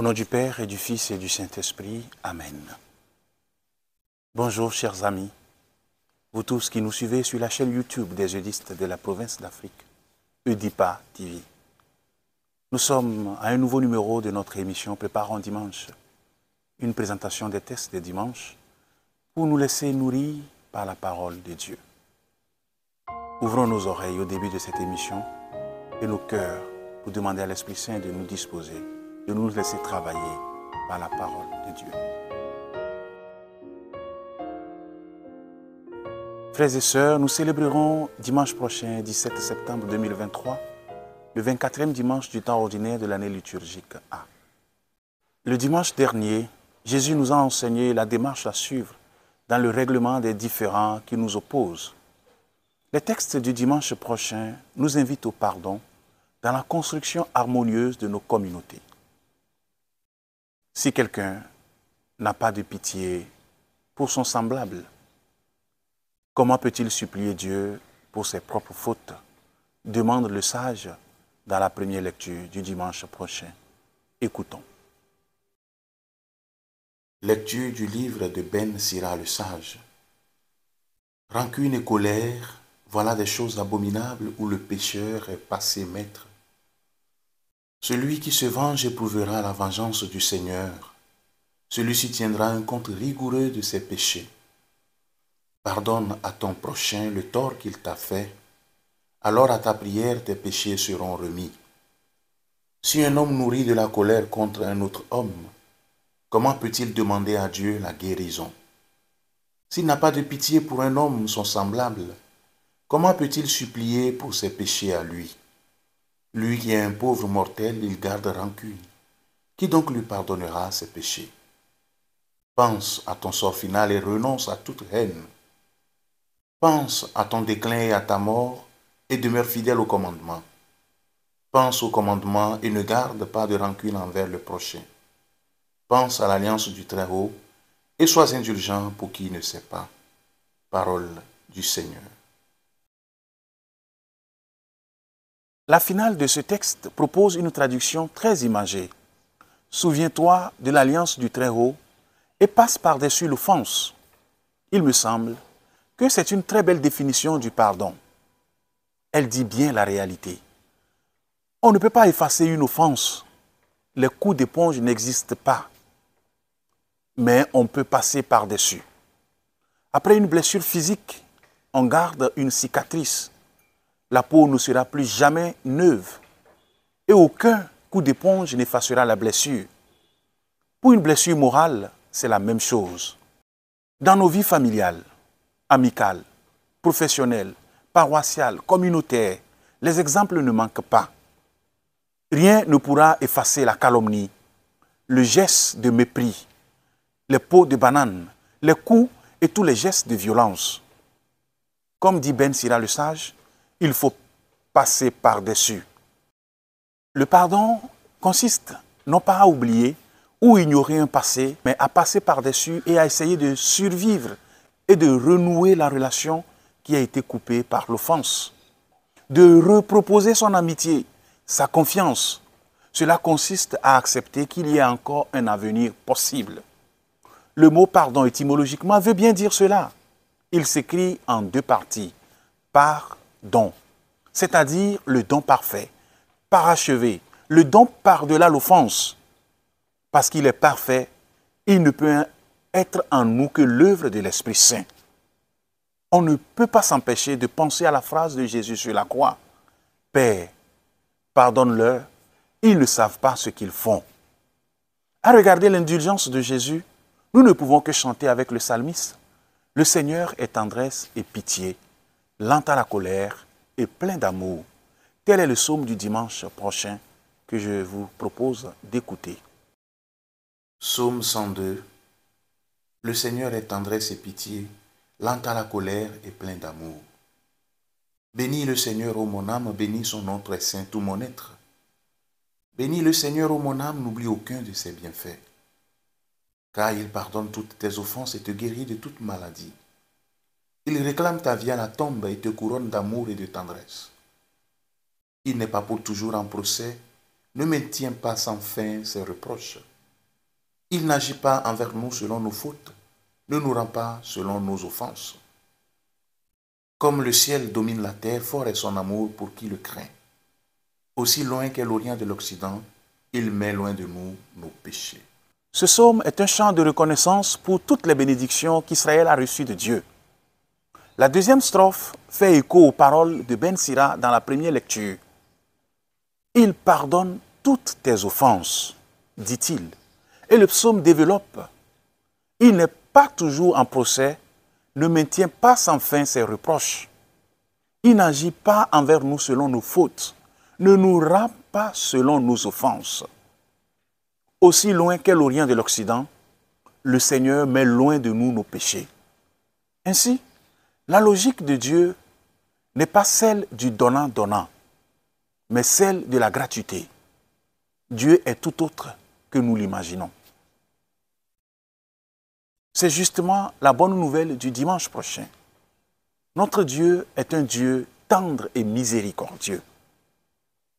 Au nom du Père et du Fils et du Saint-Esprit. Amen. Bonjour chers amis, vous tous qui nous suivez sur la chaîne YouTube des eudistes de la province d'Afrique, Eudipa TV. Nous sommes à un nouveau numéro de notre émission Préparons Dimanche, une présentation des textes des dimanches pour nous laisser nourrir par la parole de Dieu. Ouvrons nos oreilles au début de cette émission et nos cœurs pour demander à l'Esprit Saint de nous disposer, de nous laisser travailler par la parole de Dieu. Frères et sœurs, nous célébrerons dimanche prochain, 17 septembre 2023, le 24e dimanche du temps ordinaire de l'année liturgique A. Le dimanche dernier, Jésus nous a enseigné la démarche à suivre dans le règlement des différends qui nous opposent. Les textes du dimanche prochain nous invitent au pardon dans la construction harmonieuse de nos communautés. Si quelqu'un n'a pas de pitié pour son semblable, comment peut-il supplier Dieu pour ses propres fautes? Demande le sage dans la première lecture du dimanche prochain. Écoutons. Lecture du livre de Ben Sira le sage. Rancune et colère, voilà des choses abominables où le pécheur est passé maître. Celui qui se venge éprouvera la vengeance du Seigneur. Celui-ci tiendra un compte rigoureux de ses péchés. Pardonne à ton prochain le tort qu'il t'a fait, alors à ta prière tes péchés seront remis. Si un homme nourrit de la colère contre un autre homme, comment peut-il demander à Dieu la guérison? S'il n'a pas de pitié pour un homme son semblable, comment peut-il supplier pour ses péchés à lui? Lui qui est un pauvre mortel, il garde rancune. Qui donc lui pardonnera ses péchés? Pense à ton sort final et renonce à toute haine. Pense à ton déclin et à ta mort et demeure fidèle au commandement. Pense au commandement et ne garde pas de rancune envers le prochain. Pense à l'alliance du Très-Haut et sois indulgent pour qui ne sait pas. Parole du Seigneur. La finale de ce texte propose une traduction très imagée. Souviens-toi de l'alliance du Très-Haut et passe par-dessus l'offense. Il me semble que c'est une très belle définition du pardon. Elle dit bien la réalité. On ne peut pas effacer une offense. Les coups d'éponge n'existent pas. Mais on peut passer par-dessus. Après une blessure physique, on garde une cicatrice. La peau ne sera plus jamais neuve. Et aucun coup d'éponge n'effacera la blessure. Pour une blessure morale, c'est la même chose. Dans nos vies familiales, amicales, professionnelles, paroissiales, communautaires, les exemples ne manquent pas. Rien ne pourra effacer la calomnie, le geste de mépris, les pots de banane, les coups et tous les gestes de violence. Comme dit Ben Sira le sage, il faut passer par-dessus. Le pardon consiste non pas à oublier ou ignorer un passé, mais à passer par-dessus et à essayer de survivre et de renouer la relation qui a été coupée par l'offense. De reproposer son amitié, sa confiance. Cela consiste à accepter qu'il y a encore un avenir possible. Le mot pardon étymologiquement veut bien dire cela. Il s'écrit en deux parties. Pardon, c'est-à-dire le don parfait, parachevé, le don par-delà l'offense. Parce qu'il est parfait, il ne peut être en nous que l'œuvre de l'Esprit Saint. On ne peut pas s'empêcher de penser à la phrase de Jésus sur la croix. Père, pardonne-leur, ils ne savent pas ce qu'ils font. À regarder l'indulgence de Jésus, nous ne pouvons que chanter avec le psalmiste. Le Seigneur est tendresse et pitié, lent à la colère et plein d'amour. Tel est le psaume du dimanche prochain que je vous propose d'écouter. Psaume 102. Le Seigneur est tendresse et pitié, lent à la colère et plein d'amour. Bénis le Seigneur, ô mon âme, bénis son nom très saint, tout mon être. Bénis le Seigneur, ô mon âme, n'oublie aucun de ses bienfaits. Car il pardonne toutes tes offenses et te guérit de toute maladie. Il réclame ta vie à la tombe et te couronne d'amour et de tendresse. Il n'est pas pour toujours en procès, ne maintient pas sans fin ses reproches. Il n'agit pas envers nous selon nos fautes, ne nous rend pas selon nos offenses. Comme le ciel domine la terre, fort est son amour pour qui le craint. Aussi loin qu'est l'Orient de l'Occident, il met loin de nous nos péchés. Ce psaume est un chant de reconnaissance pour toutes les bénédictions qu'Israël a reçues de Dieu. La deuxième strophe fait écho aux paroles de Ben Sira dans la première lecture. Il pardonne toutes tes offenses, dit-il. Et le psaume développe. Il n'est pas toujours en procès, ne maintient pas sans fin ses reproches. Il n'agit pas envers nous selon nos fautes, ne nous rend pas selon nos offenses. Aussi loin qu'est l'Orient de l'Occident, le Seigneur met loin de nous nos péchés. Ainsi, la logique de Dieu n'est pas celle du donnant-donnant, mais celle de la gratuité. Dieu est tout autre que nous l'imaginons. C'est justement la bonne nouvelle du dimanche prochain. Notre Dieu est un Dieu tendre et miséricordieux,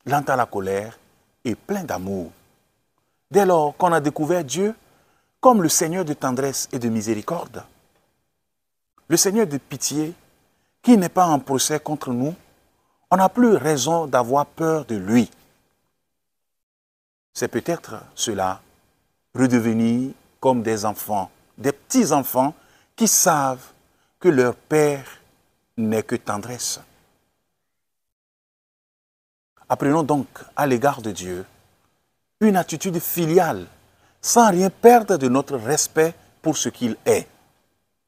lent à la colère et plein d'amour. Dès lors qu'on a découvert Dieu comme le Seigneur de tendresse et de miséricorde, le Seigneur de pitié, qui n'est pas en procès contre nous, on n'a plus raison d'avoir peur de lui. C'est peut-être cela, redevenir comme des enfants, des petits-enfants qui savent que leur Père n'est que tendresse. Apprenons donc à l'égard de Dieu une attitude filiale, sans rien perdre de notre respect pour ce qu'il est.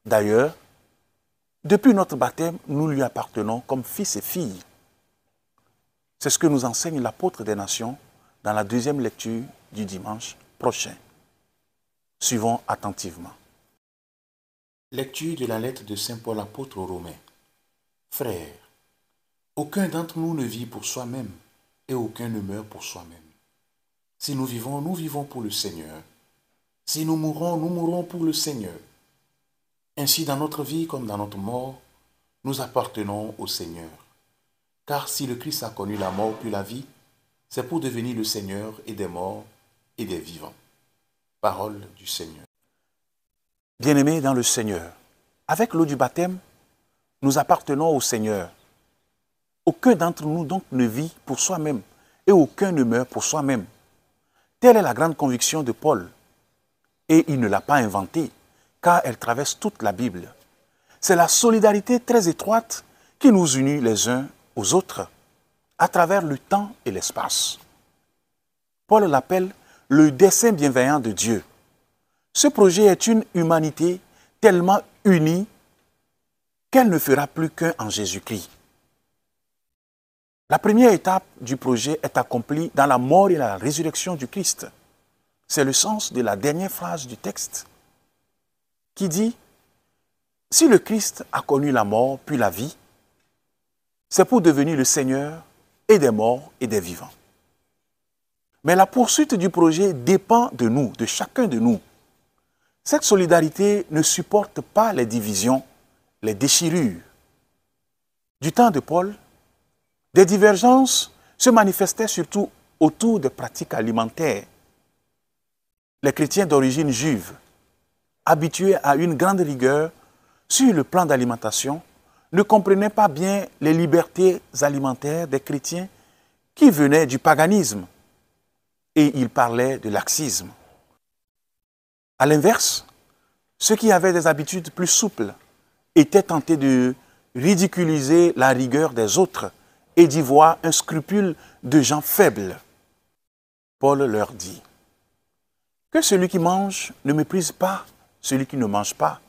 D'ailleurs, depuis notre baptême, nous lui appartenons comme fils et filles. C'est ce que nous enseigne l'apôtre des nations dans la deuxième lecture du dimanche prochain. Suivons attentivement. Lecture de la lettre de saint Paul apôtre aux Romains. Frères, aucun d'entre nous ne vit pour soi-même et aucun ne meurt pour soi-même. Si nous vivons pour le Seigneur. Si nous mourrons pour le Seigneur. Ainsi, dans notre vie comme dans notre mort, nous appartenons au Seigneur. Car si le Christ a connu la mort puis la vie, c'est pour devenir le Seigneur et des morts et des vivants. Parole du Seigneur. Bien-aimés dans le Seigneur, avec l'eau du baptême, nous appartenons au Seigneur. Aucun d'entre nous donc ne vit pour soi-même et aucun ne meurt pour soi-même. Telle est la grande conviction de Paul. Et il ne l'a pas inventée, car elle traverse toute la Bible. C'est la solidarité très étroite qui nous unit les uns aux autres, à travers le temps et l'espace. Paul l'appelle le dessein bienveillant de Dieu. Ce projet est une humanité tellement unie qu'elle ne fera plus qu'un en Jésus-Christ. La première étape du projet est accomplie dans la mort et la résurrection du Christ. C'est le sens de la dernière phrase du texte qui dit « Si le Christ a connu la mort puis la vie, c'est pour devenir le Seigneur et des morts et des vivants. » Mais la poursuite du projet dépend de nous, de chacun de nous. Cette solidarité ne supporte pas les divisions, les déchirures. Du temps de Paul, des divergences se manifestaient surtout autour des pratiques alimentaires. Les chrétiens d'origine juive, habitués à une grande rigueur sur le plan d'alimentation, ne comprenaient pas bien les libertés alimentaires des chrétiens qui venaient du paganisme et ils parlaient de laxisme. À l'inverse, ceux qui avaient des habitudes plus souples étaient tentés de ridiculiser la rigueur des autres et d'y voir un scrupule de gens faibles. Paul leur dit que celui qui mange ne méprise pas celui qui ne mange pas,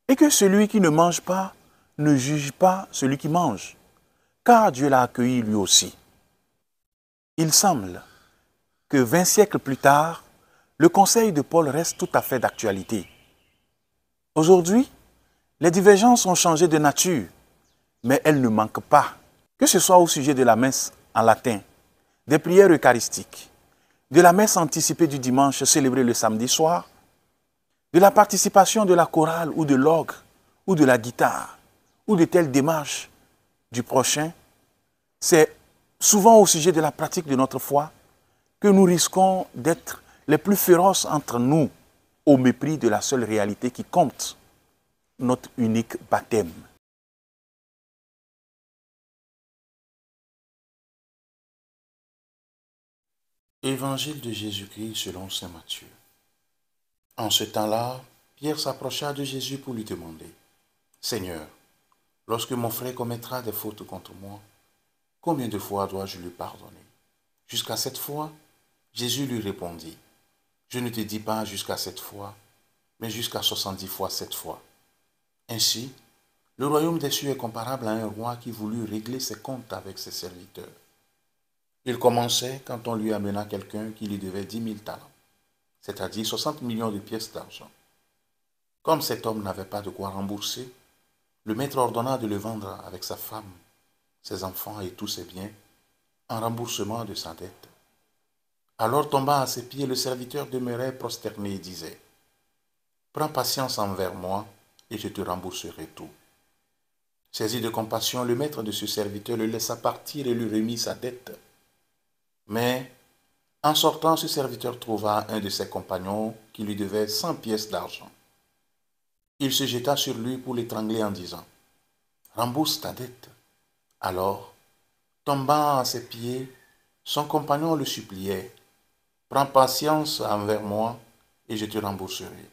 et que celui qui ne mange pas ne juge pas celui qui mange, car Dieu l'a accueilli lui aussi. Il semble que 20 siècles plus tard, le conseil de Paul reste tout à fait d'actualité. Aujourd'hui, les divergences ont changé de nature, mais elles ne manquent pas. Que ce soit au sujet de la messe en latin, des prières eucharistiques, de la messe anticipée du dimanche célébrée le samedi soir, de la participation de la chorale ou de l'orgue ou de la guitare ou de telles démarches du prochain, c'est souvent au sujet de la pratique de notre foi que nous risquons d'être les plus féroces entre nous au mépris de la seule réalité qui compte, notre unique baptême. Évangile de Jésus-Christ selon saint Matthieu. En ce temps-là, Pierre s'approcha de Jésus pour lui demander, « Seigneur, lorsque mon frère commettra des fautes contre moi, combien de fois dois-je lui pardonner? Jusqu'à 7 fois ?» Jésus lui répondit, « Je ne te dis pas jusqu'à 7 fois, mais jusqu'à 70 fois 7 fois. » Ainsi, le royaume des cieux est comparable à un roi qui voulut régler ses comptes avec ses serviteurs. Il commençait quand on lui amena quelqu'un qui lui devait 10 000 talents, c'est-à-dire 60 millions de pièces d'argent. Comme cet homme n'avait pas de quoi rembourser, le maître ordonna de le vendre avec sa femme, ses enfants et tous ses biens, en remboursement de sa dette. Alors tombant à ses pieds, le serviteur demeurait prosterné et disait, « Prends patience envers moi, et je te rembourserai tout. » Saisi de compassion, le maître de ce serviteur le laissa partir et lui remit sa dette. Mais, en sortant, ce serviteur trouva un de ses compagnons qui lui devait 100 pièces d'argent. Il se jeta sur lui pour l'étrangler en disant, « Rembourse ta dette. » Alors, tombant à ses pieds, son compagnon le suppliait, « Prends patience envers moi et je te rembourserai. »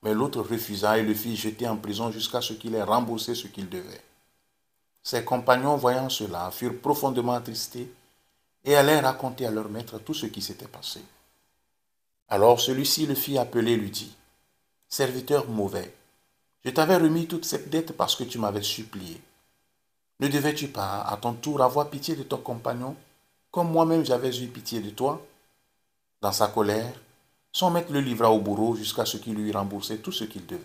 Mais l'autre refusa et le fit jeter en prison jusqu'à ce qu'il ait remboursé ce qu'il devait. Ses compagnons, voyant cela, furent profondément attristés et allèrent raconter à leur maître tout ce qui s'était passé. Alors celui-ci le fit appeler et lui dit, « Serviteur mauvais, je t'avais remis toute cette dette parce que tu m'avais supplié. Ne devais-tu pas, à ton tour, avoir pitié de ton compagnon, comme moi-même j'avais eu pitié de toi ?» Dans sa colère, son maître le livra au bourreau jusqu'à ce qu'il lui rembourse tout ce qu'il devait.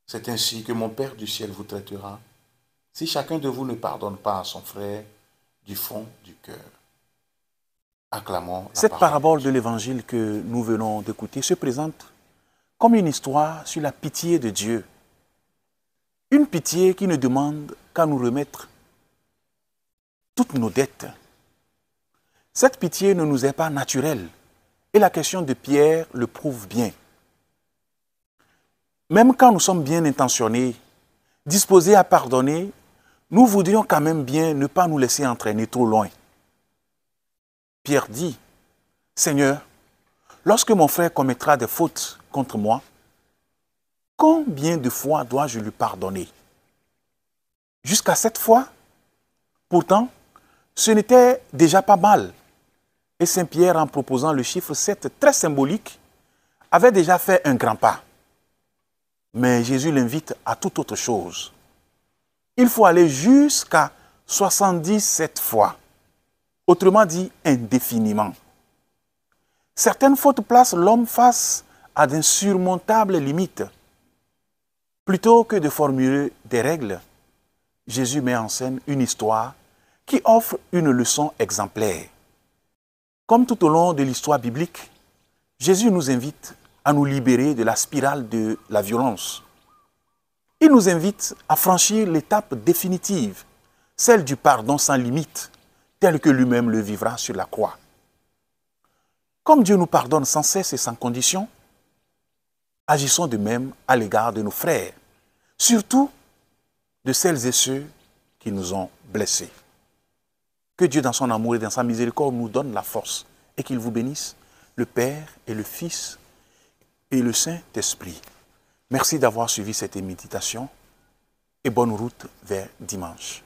C'est ainsi que mon Père du ciel vous traitera, si chacun de vous ne pardonne pas à son frère du fond du cœur. Acclamons cette parabole de l'Évangile que nous venons d'écouter se présente comme une histoire sur la pitié de Dieu. Une pitié qui ne demande qu'à nous remettre toutes nos dettes. Cette pitié ne nous est pas naturelle et la question de Pierre le prouve bien. Même quand nous sommes bien intentionnés, disposés à pardonner, nous voudrions quand même bien ne pas nous laisser entraîner trop loin. Pierre dit, « Seigneur, lorsque mon frère commettra des fautes contre moi, combien de fois dois-je lui pardonner? Jusqu'à 7 fois? Pourtant, ce n'était déjà pas mal. Et Saint Pierre, en proposant le chiffre 7 très symbolique, avait déjà fait un grand pas. Mais Jésus l'invite à toute autre chose. Il faut aller jusqu'à 77 fois. Autrement dit, indéfiniment. Certaines fautes placent l'homme face à d'insurmontables limites. Plutôt que de formuler des règles, Jésus met en scène une histoire qui offre une leçon exemplaire. Comme tout au long de l'histoire biblique, Jésus nous invite à nous libérer de la spirale de la violence. Il nous invite à franchir l'étape définitive, celle du pardon sans limite, tel que lui-même le vivra sur la croix. Comme Dieu nous pardonne sans cesse et sans condition, agissons de même à l'égard de nos frères, surtout de celles et ceux qui nous ont blessés. Que Dieu, dans son amour et dans sa miséricorde, nous donne la force et qu'il vous bénisse, le Père et le Fils et le Saint-Esprit. Merci d'avoir suivi cette méditation et bonne route vers dimanche.